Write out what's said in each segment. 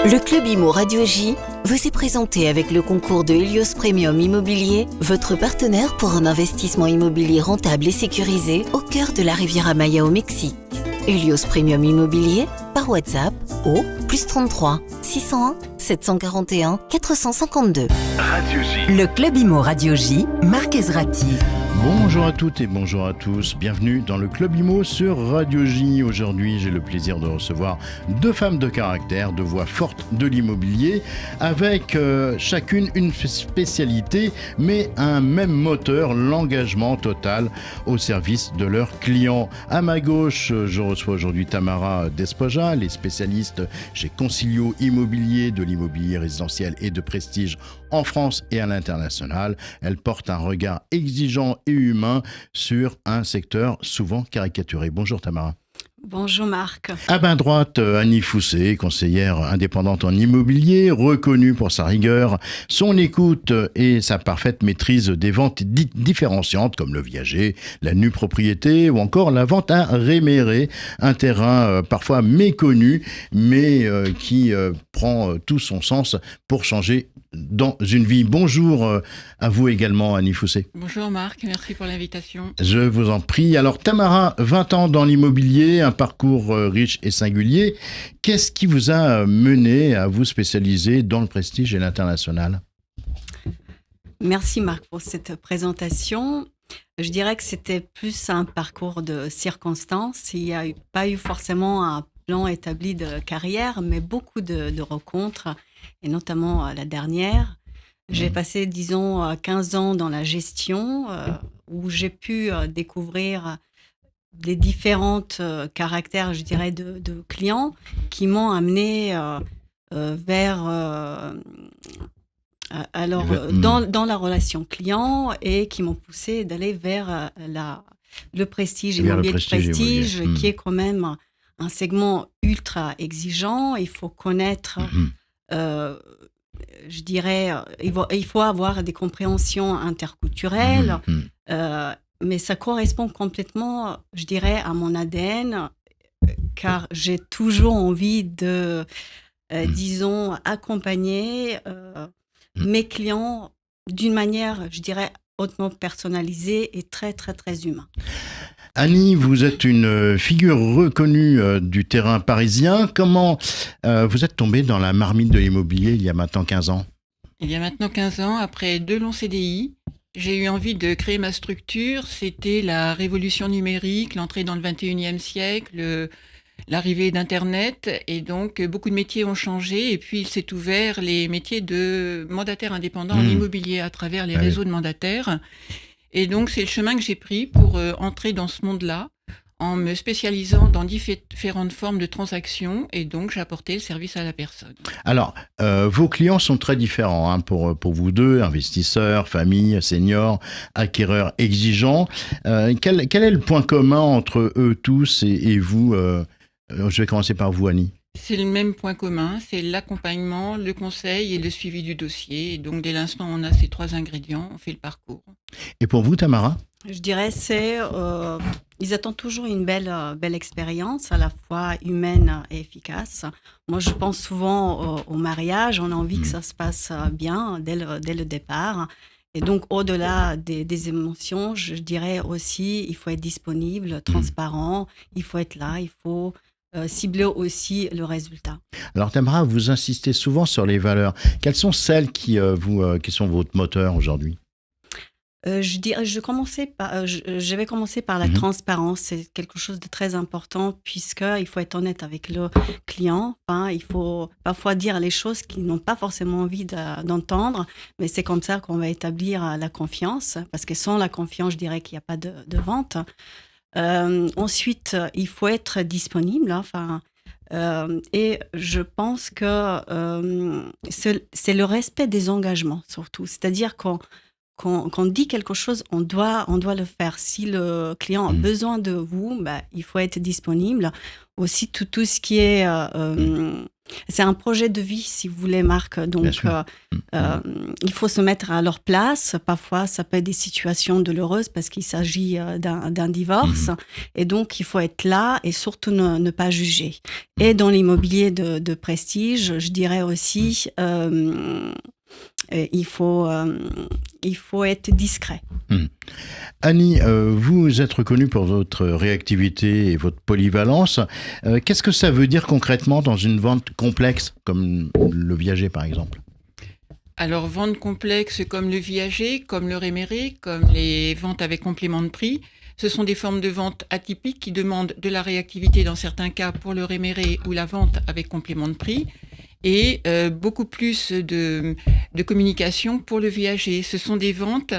Le Club Imo Radio J vous est présenté avec le concours de Helios Premium Immobilier, votre partenaire pour un investissement immobilier rentable et sécurisé au cœur de la Riviera Maya au Mexique. Helios Premium Immobilier par WhatsApp au +33 601 741 452. Radio J. Le Club Imo Radio J, Marc Ezrati. Bonjour à toutes et bonjour à tous, bienvenue dans le Club Imo sur Radio J. Aujourd'hui, j'ai le plaisir de recevoir deux femmes de caractère, deux voix fortes de l'immobilier, avec chacune une spécialité, mais un même moteur, l'engagement total au service de leurs clients. À ma gauche, je reçois aujourd'hui Tamara Despoja, les spécialistes chez Concilio Immobilier, de l'immobilier résidentiel et de prestige en France et à l'international. Elle porte un regard exigeant et humain sur un secteur souvent caricaturé. Bonjour Tamara. Bonjour Marc. À main droite, Annie Fousset, conseillère indépendante en immobilier, reconnue pour sa rigueur, son écoute et sa parfaite maîtrise des ventes dites différenciantes comme le viager, la nue propriété ou encore la vente à réméré, un terrain parfois méconnu mais qui prend tout son sens pour changer dans une vie. Bonjour à vous également Annie Fousset. Bonjour Marc, merci pour l'invitation. Je vous en prie. Alors Tamara, 20 ans dans l'immobilier, un parcours riche et singulier. Qu'est-ce qui vous a mené à vous spécialiser dans le prestige et l'international ? Merci Marc pour cette présentation. Je dirais que c'était plus un parcours de circonstances. Il n'y a pas eu forcément un plan établi de carrière, mais beaucoup de rencontres, et notamment la dernière. J'ai passé, disons, 15 ans dans la gestion, où j'ai pu découvrir les différentes caractères, je dirais, de clients qui m'ont amené dans la relation client et qui m'ont poussé d'aller vers le prestige, l'immobilier de prestige, qui est quand même un segment ultra exigeant. Il faut connaître, je dirais, il faut avoir des compréhensions interculturelles, mais ça correspond complètement, je dirais, à mon ADN, car j'ai toujours envie de, disons, accompagner mes clients d'une manière, je dirais, hautement personnalisée et très, très, très humaine. Annie, vous êtes une figure reconnue du terrain parisien. Comment vous êtes tombée dans la marmite de l'immobilier il y a maintenant 15 ans ? Il y a maintenant 15 ans, après 2 longs CDI, j'ai eu envie de créer ma structure. C'était la révolution numérique, l'entrée dans le 21e siècle, l'arrivée d'Internet. Et donc, beaucoup de métiers ont changé. Et puis, il s'est ouvert les métiers de mandataires indépendants en immobilier à travers les réseaux de mandataires. Et donc, c'est le chemin que j'ai pris pour entrer dans ce monde-là, en me spécialisant dans différentes formes de transactions, et donc j'ai apporté le service à la personne. Alors, vos clients sont très différents pour vous deux, investisseurs, familles, seniors, acquéreurs exigeants. Quel est le point commun entre eux tous et vous Je vais commencer par vous, Annie. C'est le même point commun, c'est l'accompagnement, le conseil et le suivi du dossier. Et donc, dès l'instant où on a ces 3 ingrédients, on fait le parcours. Et pour vous, Tamara ? Je dirais, ils attendent toujours une belle expérience, à la fois humaine et efficace. Moi, je pense souvent au mariage. On a envie que ça se passe bien dès le départ. Et donc, au-delà des émotions, je dirais aussi, il faut être disponible, transparent. Il faut être là, il faut cibler aussi le résultat. Alors Tamara, vous insistez souvent sur les valeurs. Quelles sont celles qui sont votre moteur aujourd'hui ? Je vais commencer par la transparence. C'est quelque chose de très important puisqu'il faut être honnête avec le client. Il faut parfois dire les choses qu'ils n'ont pas forcément envie d'entendre, mais c'est comme ça qu'on va établir la confiance, parce que sans la confiance, je dirais qu'il n'y a pas de vente. Ensuite, il faut être disponible. Et je pense que c'est le respect des engagements surtout. C'est-à-dire qu'on quand on dit quelque chose, on doit le faire. Si le client a besoin de vous, il faut être disponible. Aussi, tout ce qui est... c'est un projet de vie, si vous voulez, Marc. Donc, il faut se mettre à leur place. Parfois, ça peut être des situations douloureuses parce qu'il s'agit d'un divorce. Et donc, il faut être là et surtout ne pas juger. Et dans l'immobilier de prestige, je dirais aussi... il faut être discret. Annie, vous êtes reconnue pour votre réactivité et votre polyvalence. Qu'est-ce que ça veut dire concrètement dans une vente complexe, comme le viager par exemple ? Alors, vente complexe comme le viager, comme le réméré, comme les ventes avec complément de prix, ce sont des formes de vente atypiques qui demandent de la réactivité dans certains cas pour le réméré ou la vente avec complément de prix. Et beaucoup plus de communication pour le viager. Ce sont des ventes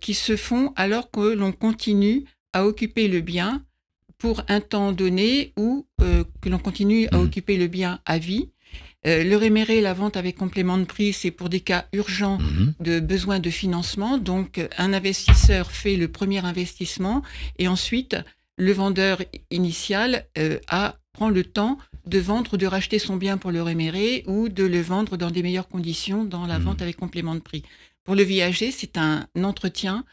qui se font alors que l'on continue à occuper le bien pour un temps donné ou que l'on continue à occuper le bien à vie. Le réméré, la vente avec complément de prix, c'est pour des cas urgents de besoin de financement. Donc, un investisseur fait le premier investissement et ensuite, le vendeur initial prend le temps de vendre ou de racheter son bien pour le réméré ou de le vendre dans des meilleures conditions dans la vente avec complément de prix. Pour le viager, c'est un entretien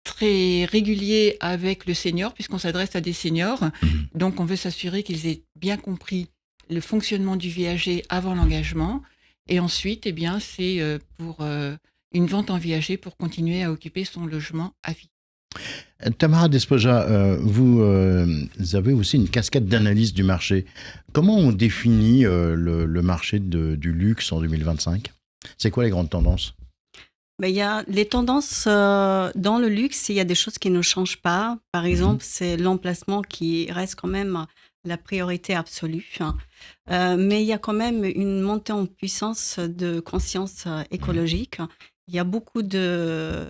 très régulier avec le senior puisqu'on s'adresse à des seniors. Donc, on veut s'assurer qu'ils aient bien compris le fonctionnement du viager avant l'engagement. Et ensuite, c'est pour une vente en viager pour continuer à occuper son logement à vie. Tamara Despoja, vous avez aussi une casquette d'analyse du marché. Comment on définit le marché du luxe en 2025 ? C'est quoi les grandes tendances ? Il y a les tendances dans le luxe, il y a des choses qui ne changent pas. Par exemple, c'est l'emplacement qui reste quand même la priorité absolue. Mais il y a quand même une montée en puissance de conscience écologique. Il y a beaucoup de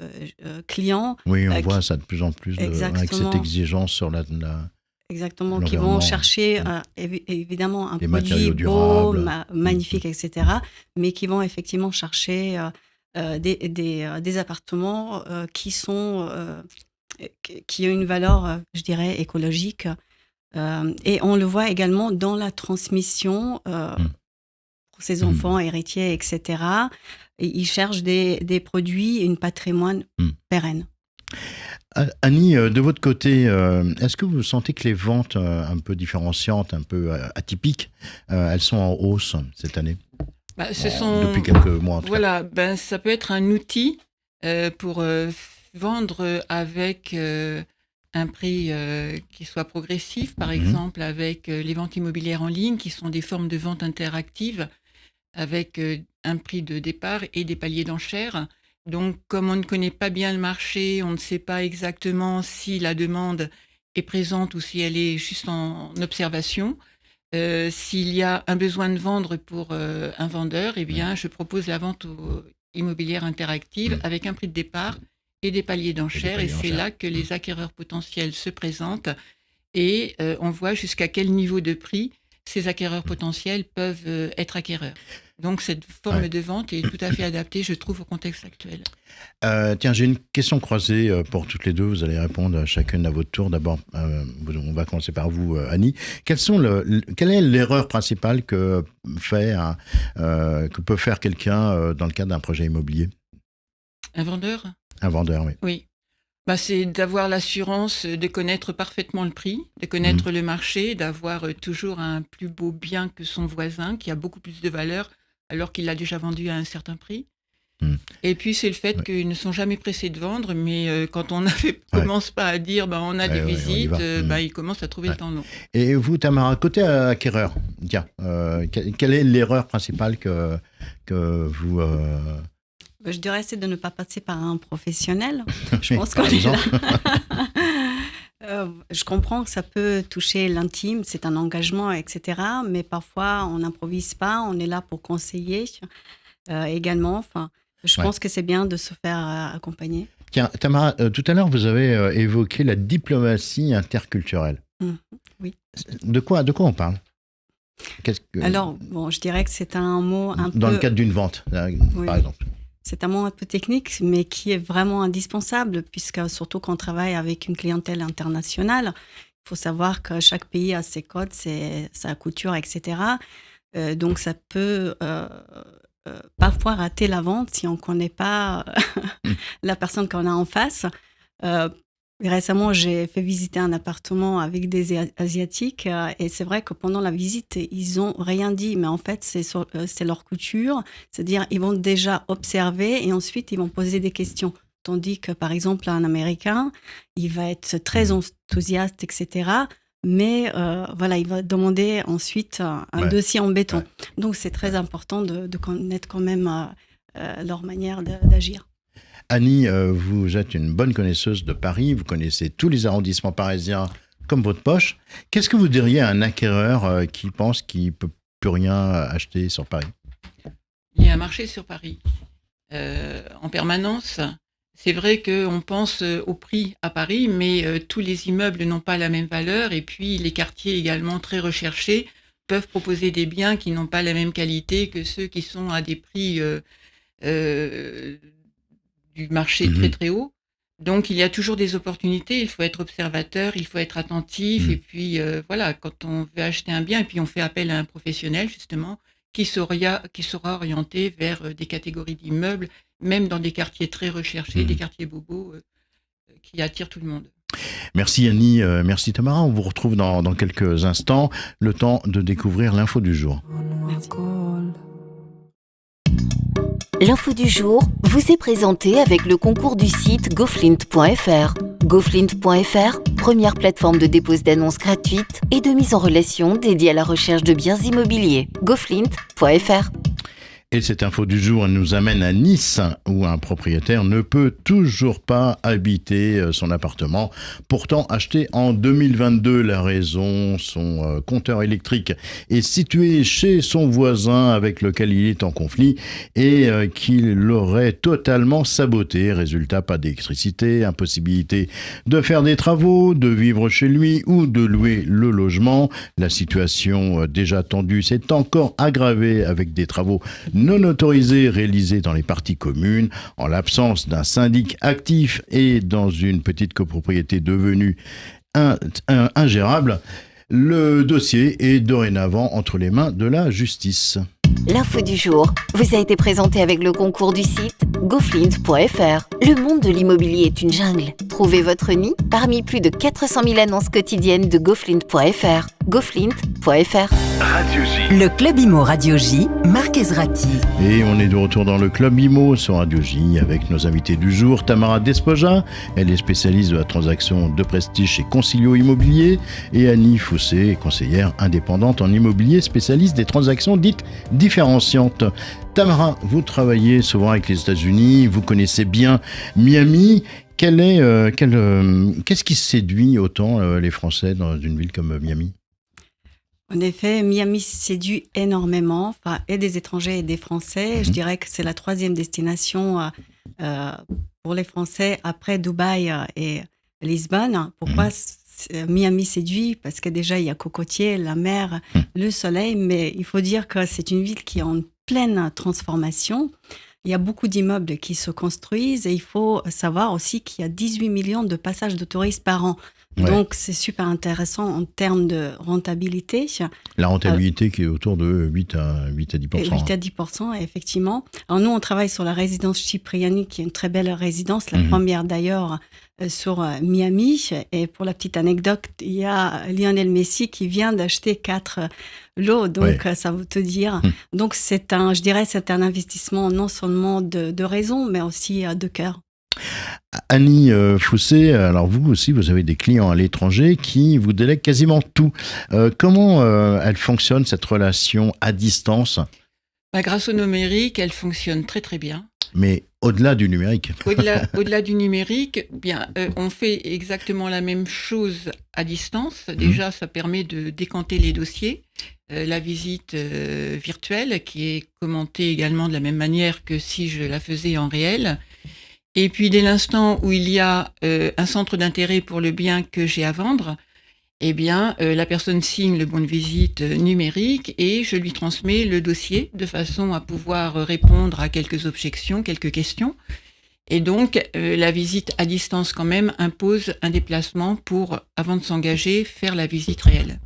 clients... Oui, on voit ça de plus en plus avec cette exigence sur la Exactement, qui vont chercher évidemment un produit beau, magnifique, etc. Mais qui vont effectivement chercher des appartements qui ont une valeur, je dirais, écologique. Et on le voit également dans la transmission pour ses enfants, héritiers, etc. Et ils cherchent des produits et un patrimoine pérenne. Annie, de votre côté, est-ce que vous sentez que les ventes un peu différenciantes, un peu atypiques, elles sont en hausse cette année ? Depuis quelques mois en tout cas. Ça peut être un outil pour vendre avec un prix qui soit progressif, par exemple avec les ventes immobilières en ligne, qui sont des formes de vente interactives avec un prix de départ et des paliers d'enchères. Donc, comme on ne connaît pas bien le marché, on ne sait pas exactement si la demande est présente ou si elle est juste en observation. S'il y a un besoin de vendre pour un vendeur, je propose la vente immobilière interactive avec un prix de départ et des paliers d'enchères. Et c'est là que les acquéreurs potentiels se présentent et on voit jusqu'à quel niveau de prix ces acquéreurs potentiels peuvent être acquéreurs. Donc, cette forme de vente est tout à fait adaptée, je trouve, au contexte actuel. Tiens, j'ai une question croisée pour toutes les deux. Vous allez répondre chacune à votre tour. D'abord, on va commencer par vous, Annie. Quelle est l'erreur principale que peut faire quelqu'un dans le cadre d'un projet immobilier ? Un vendeur ? Un vendeur, oui. Oui. C'est d'avoir l'assurance de connaître parfaitement le prix, de connaître le marché, d'avoir toujours un plus beau bien que son voisin qui a beaucoup plus de valeur alors qu'il l'a déjà vendu à un certain prix. Et puis, c'est le fait qu'ils ne sont jamais pressés de vendre, mais quand on commence pas à dire on a des visites, ils commencent à trouver le temps long. Et vous, Tamara, côté acquéreur, tiens, quelle est l'erreur principale que vous... Je dirais c'est de ne pas passer par un professionnel. Je pense qu'on est là. Je comprends que ça peut toucher l'intime, c'est un engagement, etc. Mais parfois, on n'improvise pas, on est là pour conseiller également. Je pense que c'est bien de se faire accompagner. Tiens, Tamara, tout à l'heure, vous avez évoqué la diplomatie interculturelle. Oui. De quoi on parle ? Alors, je dirais que c'est un mot un peu... Dans le cadre d'une vente, par exemple. c'est un mot un peu technique, mais qui est vraiment indispensable, puisque surtout quand on travaille avec une clientèle internationale, il faut savoir que chaque pays a ses codes, sa couture, etc. Donc ça peut parfois rater la vente si on ne connaît pas la personne qu'on a en face. Récemment, j'ai fait visiter un appartement avec des Asiatiques et c'est vrai que pendant la visite, ils n'ont rien dit, mais en fait, c'est leur couture. C'est-à-dire, ils vont déjà observer et ensuite, ils vont poser des questions. Tandis que, par exemple, un Américain, il va être très enthousiaste, etc. Mais voilà, il va demander ensuite un dossier en béton. Ouais. Donc, c'est très important de connaître quand même leur manière d'agir. Annie, vous êtes une bonne connaisseuse de Paris, vous connaissez tous les arrondissements parisiens comme votre poche. Qu'est-ce que vous diriez à un acquéreur qui pense qu'il ne peut plus rien acheter sur Paris ? Il y a un marché sur Paris en permanence. C'est vrai qu'on pense au prix à Paris, mais tous les immeubles n'ont pas la même valeur et puis les quartiers également très recherchés peuvent proposer des biens qui n'ont pas la même qualité que ceux qui sont à des prix du marché très très haut. Donc il y a toujours des opportunités, il faut être observateur, il faut être attentif et puis voilà, quand on veut acheter un bien et puis on fait appel à un professionnel justement qui sera orienté vers des catégories d'immeubles, même dans des quartiers très recherchés, des quartiers bobos qui attirent tout le monde. Merci Annie, merci Tamara, on vous retrouve dans quelques instants, le temps de découvrir l'info du jour. Merci. L'info du jour vous est présentée avec le concours du site goflint.fr. Goflint.fr, première plateforme de dépose d'annonces gratuite et de mise en relation dédiée à la recherche de biens immobiliers. Goflint.fr. Et cette info du jour nous amène à Nice, où un propriétaire ne peut toujours pas habiter son appartement, pourtant acheté en 2022. La raison, son compteur électrique est situé chez son voisin avec lequel il est en conflit et qu'il l'aurait totalement saboté. Résultat, pas d'électricité, impossibilité de faire des travaux, de vivre chez lui ou de louer le logement. La situation déjà tendue s'est encore aggravée avec des travaux non autorisés réalisés dans les parties communes, en l'absence d'un syndic actif et dans une petite copropriété devenue ingérable. Le dossier est dorénavant entre les mains de la justice. L'info du jour vous a été présentée avec le concours du site goflint.fr. Le monde de l'immobilier est une jungle. Trouvez votre nid parmi plus de 400 000 annonces quotidiennes de goflint.fr. goflint.fr. Radio J. Le Club Imo Radio J, Marc Ezrati. Et on est de retour dans le Club Imo sur Radio J avec nos invités du jour. Tamara Despoja, elle est spécialiste de la transaction de prestige chez Concilio Immobilier, et Annie Fossé, conseillère indépendante en immobilier, spécialiste des transactions dites différenciantes. Tamara, vous travaillez souvent avec les États-Unis, vous connaissez bien Miami. Qu'est-ce qui séduit autant les Français dans une ville comme Miami ? En effet, Miami séduit énormément, et des étrangers et des Français. Je dirais que c'est la 3e destination pour les Français après Dubaï et Lisbonne. Pourquoi Miami séduit? Parce que déjà, il y a cocotiers, la mer, le soleil, mais il faut dire que c'est une ville qui est en pleine transformation. Il y a beaucoup d'immeubles qui se construisent et il faut savoir aussi qu'il y a 18 millions de passages de touristes par an. Ouais. Donc, c'est super intéressant en termes de rentabilité. La rentabilité qui est autour de 8 à 10%. 8 à 10%, effectivement. Alors, nous, on travaille sur la résidence Cipriani, qui est une très belle résidence, la première d'ailleurs sur Miami. Et pour la petite anecdote, il y a Lionel Messi qui vient d'acheter 4 lots, donc ça veut te dire. Donc, c'est un investissement non seulement de raison, mais aussi de cœur. Annie Fossé, alors vous aussi, vous avez des clients à l'étranger qui vous délèguent quasiment tout. Comment elle fonctionne, cette relation à distance ? Grâce au numérique, elle fonctionne très très bien. Mais au-delà du numérique. Au-delà du numérique, on fait exactement la même chose à distance. Déjà, ça permet de décanter les dossiers. La visite virtuelle qui est commentée également de la même manière que si je la faisais en réel. Et puis, dès l'instant où il y a un centre d'intérêt pour le bien que j'ai à vendre, eh bien, la personne signe le bon de visite numérique et je lui transmets le dossier de façon à pouvoir répondre à quelques objections, quelques questions. Et donc, la visite à distance quand même impose un déplacement pour, avant de s'engager, faire la visite réelle.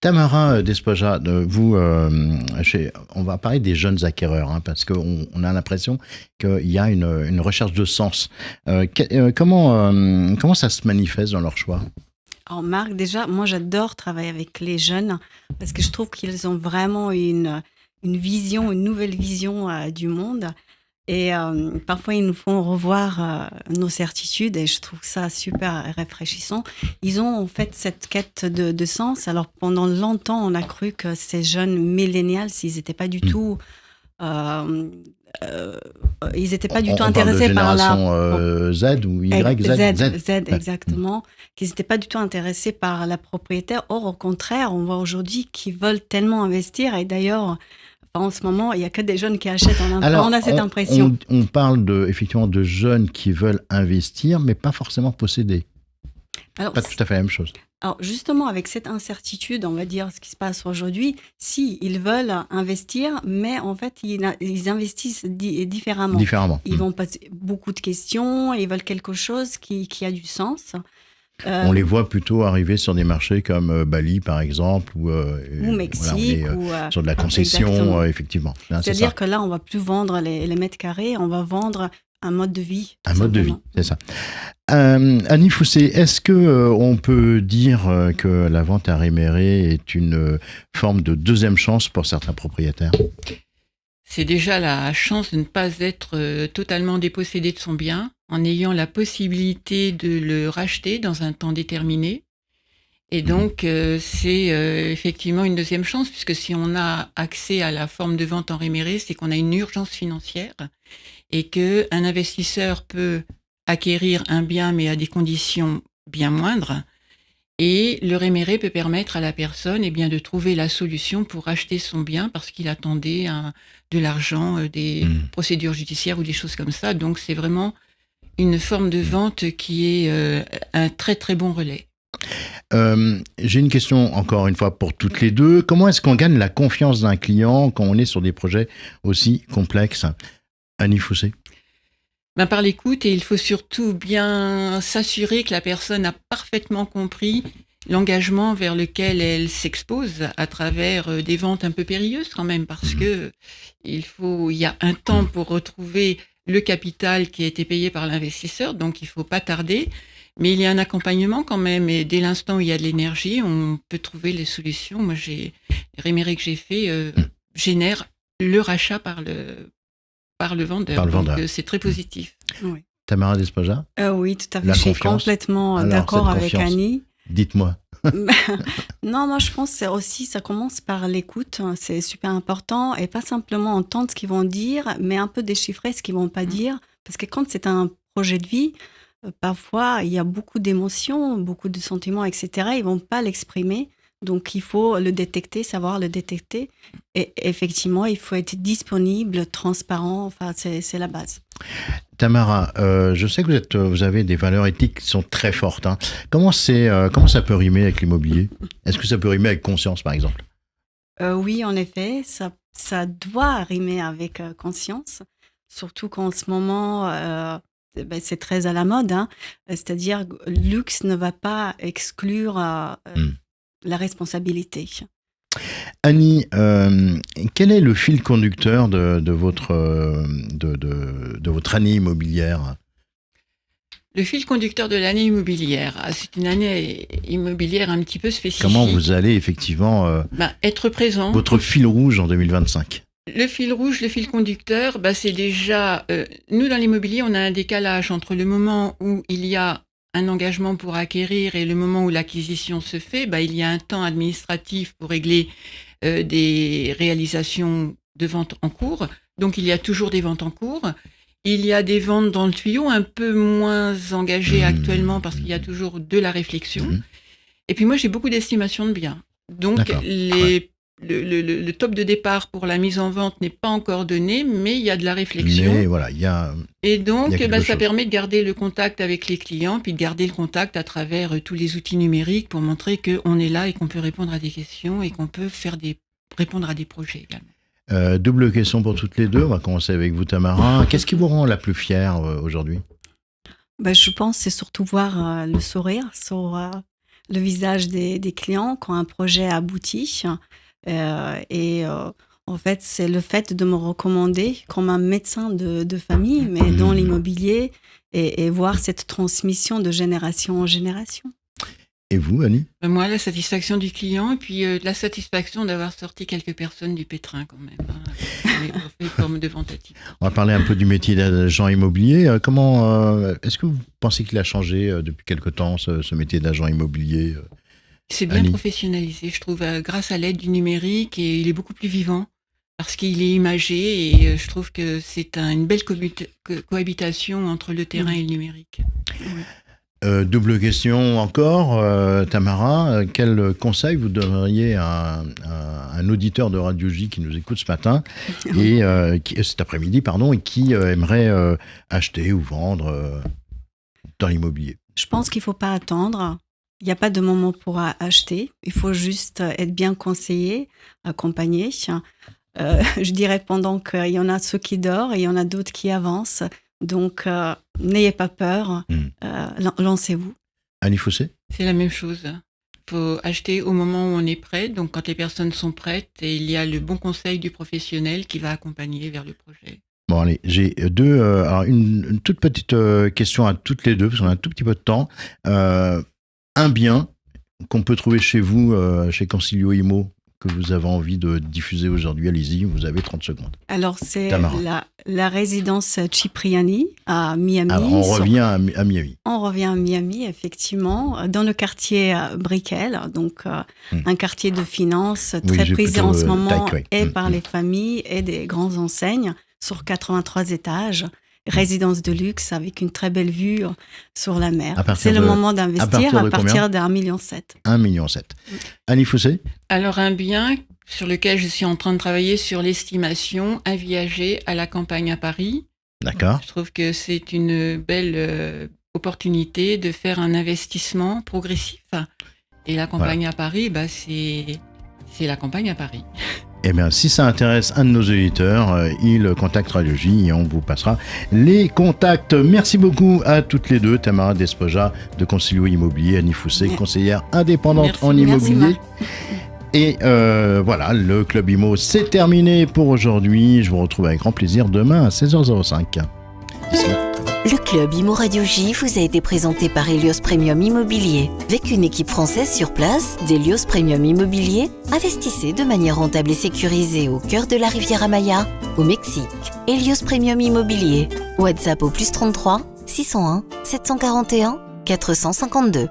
Tamara Despoja, vous, on va parler des jeunes acquéreurs, parce qu'on a l'impression qu'il y a une recherche de sens. Comment ça se manifeste dans leur choix ? Alors Marc, déjà, moi j'adore travailler avec les jeunes parce que je trouve qu'ils ont vraiment une vision, une nouvelle vision du monde. Et parfois, ils nous font revoir nos certitudes et je trouve ça super rafraîchissant. Ils ont en fait cette quête de sens. Alors, pendant longtemps, on a cru que ces jeunes millennials, ils n'étaient pas du tout... ils n'étaient pas du tout intéressés par la... Z ou Y, Z, exactement. Qu'ils n'étaient pas du tout intéressés par la propriétaire. Or, au contraire, on voit aujourd'hui qu'ils veulent tellement investir. Et d'ailleurs... En ce moment, il n'y a que des jeunes qui achètent en impôt. On a cette impression. On parle effectivement de jeunes qui veulent investir, mais pas forcément posséder. Alors, pas tout à fait la même chose. Alors justement, avec cette incertitude, on va dire ce qui se passe aujourd'hui, si ils veulent investir, mais en fait, ils investissent différemment. Ils vont poser beaucoup de questions, ils veulent quelque chose qui a du sens. On les voit plutôt arriver sur des marchés comme Bali, par exemple, ou Mexique, voilà, sur de la concession, effectivement. C'est-à-dire que là, on ne va plus vendre les mètres carrés, on va vendre un mode de vie. Un mode de vie, c'est ça. Annie Fousset, est-ce qu'on peut dire que la vente à réméré est une forme de deuxième chance pour certains propriétaires ? C'est déjà la chance de ne pas être totalement dépossédé de son bien, en ayant la possibilité de le racheter dans un temps déterminé. Et donc, c'est effectivement une deuxième chance, puisque si on a accès à la forme de vente en réméré, c'est qu'on a une urgence financière et qu'un investisseur peut acquérir un bien, mais à des conditions bien moindres. Et le réméré peut permettre à la personne de trouver la solution pour racheter son bien parce qu'il attendait de l'argent, des procédures judiciaires ou des choses comme ça. Donc, c'est vraiment une forme de vente qui est un très, très bon relais. J'ai une question, encore une fois, pour toutes les deux. Comment est-ce qu'on gagne la confiance d'un client quand on est sur des projets aussi complexes ? Annie Fousset ? Par l'écoute, et il faut surtout bien s'assurer que la personne a parfaitement compris l'engagement vers lequel elle s'expose à travers des ventes un peu périlleuses quand même, parce que il y a un temps pour retrouver le capital qui a été payé par l'investisseur, donc il ne faut pas tarder. Mais il y a un accompagnement quand même, et dès l'instant où il y a de l'énergie, on peut trouver les solutions. Moi, les rémérés que j'ai fait génèrent le rachat par le vendeur. Donc, c'est très positif. Oui. Tamara Despoja ? Oui, tout à fait. Je suis complètement d'accord avec Annie. Dites-moi. Non, moi je pense que ça commence par l'écoute. C'est super important. Et pas simplement entendre ce qu'ils vont dire, mais un peu déchiffrer ce qu'ils ne vont pas dire. Parce que quand c'est un projet de vie, parfois il y a beaucoup d'émotions, beaucoup de sentiments, etc. Ils ne vont pas l'exprimer. Donc, il faut le détecter, savoir le détecter. Et effectivement, il faut être disponible, transparent. Enfin, c'est la base. Tamara, je sais que vous avez des valeurs éthiques qui sont très fortes. Comment ça peut rimer avec l'immobilier ? Est-ce que ça peut rimer avec conscience, par exemple ? Oui, en effet, ça doit rimer avec conscience. Surtout qu'en ce moment, c'est très à la mode. C'est-à-dire, luxe ne va pas exclure... la responsabilité. Annie, quel est le fil conducteur de votre année immobilière ? Le fil conducteur de l'année immobilière, c'est une année immobilière un petit peu spécifique. Comment vous allez effectivement être présent ? Votre fil rouge en 2025 ? Le fil rouge, le fil conducteur, c'est déjà... nous, dans l'immobilier, on a un décalage entre le moment où il y a un engagement pour acquérir et le moment où l'acquisition se fait, il y a un temps administratif pour régler des réalisations de ventes en cours. Donc, il y a toujours des ventes en cours. Il y a des ventes dans le tuyau un peu moins engagées actuellement parce qu'il y a toujours de la réflexion. Et puis moi, j'ai beaucoup d'estimation de biens. Donc, les le top de départ pour la mise en vente n'est pas encore donné, mais il y a de la réflexion. Mais voilà, il y a... Et donc, il y a quelque ça chose. permet de garder le contact avec les clients, puis de garder le contact à travers tous les outils numériques pour montrer qu'on est là et qu'on peut répondre à des questions et qu'on peut répondre à des projets également. Double question pour toutes les deux. On va commencer avec vous, Tamara. Qu'est-ce qui vous rend la plus fière aujourd'hui? Je pense que c'est surtout voir le sourire sur le visage des clients quand un projet aboutit. En fait, c'est le fait de me recommander comme un médecin de famille, mais dans l'immobilier, et voir cette transmission de génération en génération. Et vous, Annie? Moi, la satisfaction du client et puis la satisfaction d'avoir sorti quelques personnes du pétrin quand même, les formes de vente à titre. On va parler un peu du métier d'agent immobilier. Est-ce que vous pensez qu'il a changé depuis quelque temps, ce métier d'agent immobilier? C'est bien Annie. professionnalisé, je trouve, grâce à l'aide du numérique, et il est beaucoup plus vivant parce qu'il est imagé, et je trouve que c'est une belle cohabitation entre le terrain et le numérique. Double question encore, Tamara. Quel conseil vous donneriez à un auditeur de Radio J qui nous écoute ce matin et cet après-midi, et qui aimerait acheter ou vendre dans l'immobilier? Je pense qu'il ne faut pas attendre. Il n'y a pas de moment pour acheter. Il faut juste être bien conseillé, accompagné. Je dirais pendant qu'il y en a ceux qui dorment et il y en a d'autres qui avancent. Donc, n'ayez pas peur. Lancez-vous. Annie Fossé? C'est la même chose. Il faut acheter au moment où on est prêt. Donc, quand les personnes sont prêtes, et il y a le bon conseil du professionnel qui va accompagner vers le projet. Bon, allez, j'ai une toute petite question à toutes les deux, parce qu'on a un tout petit peu de temps. Un bien qu'on peut trouver chez vous, chez Concilio Immo, que vous avez envie de diffuser aujourd'hui, allez-y, vous avez 30 secondes. Alors, c'est Tamara. la résidence Cipriani à Miami. Alors, on revient à Miami. On revient à Miami, effectivement, dans le quartier Brickell, donc un quartier de finance très j'ai prisé plutôt, en ce moment, taille, et par les familles et des grandes enseignes, sur 83 étages. Résidence de luxe avec une très belle vue sur la mer. C'est le moment d'investir à partir d'1,7 million. 1,7 million. Annie Fossé? Alors, un bien sur lequel je suis en train de travailler sur l'estimation, un viager à la campagne à Paris. D'accord. Je trouve que c'est une belle opportunité de faire un investissement progressif. Et la campagne à Paris, c'est la campagne à Paris. Eh bien, si ça intéresse un de nos auditeurs, il contacte Radio J et on vous passera les contacts. Merci beaucoup à toutes les deux. Tamara Despoja de Concilio Immobilier, Annie Fossé, conseillère indépendante en immobilier. Et voilà, le Club Immo, c'est terminé pour aujourd'hui. Je vous retrouve avec grand plaisir demain à 16h05. Le Club Immo Radio J vous a été présenté par Helios Premium Immobilier. Avec une équipe française sur place, d'Helios Premium Immobilier, investissez de manière rentable et sécurisée au cœur de la Riviera Maya, au Mexique. Helios Premium Immobilier. WhatsApp au +33 601 741 452.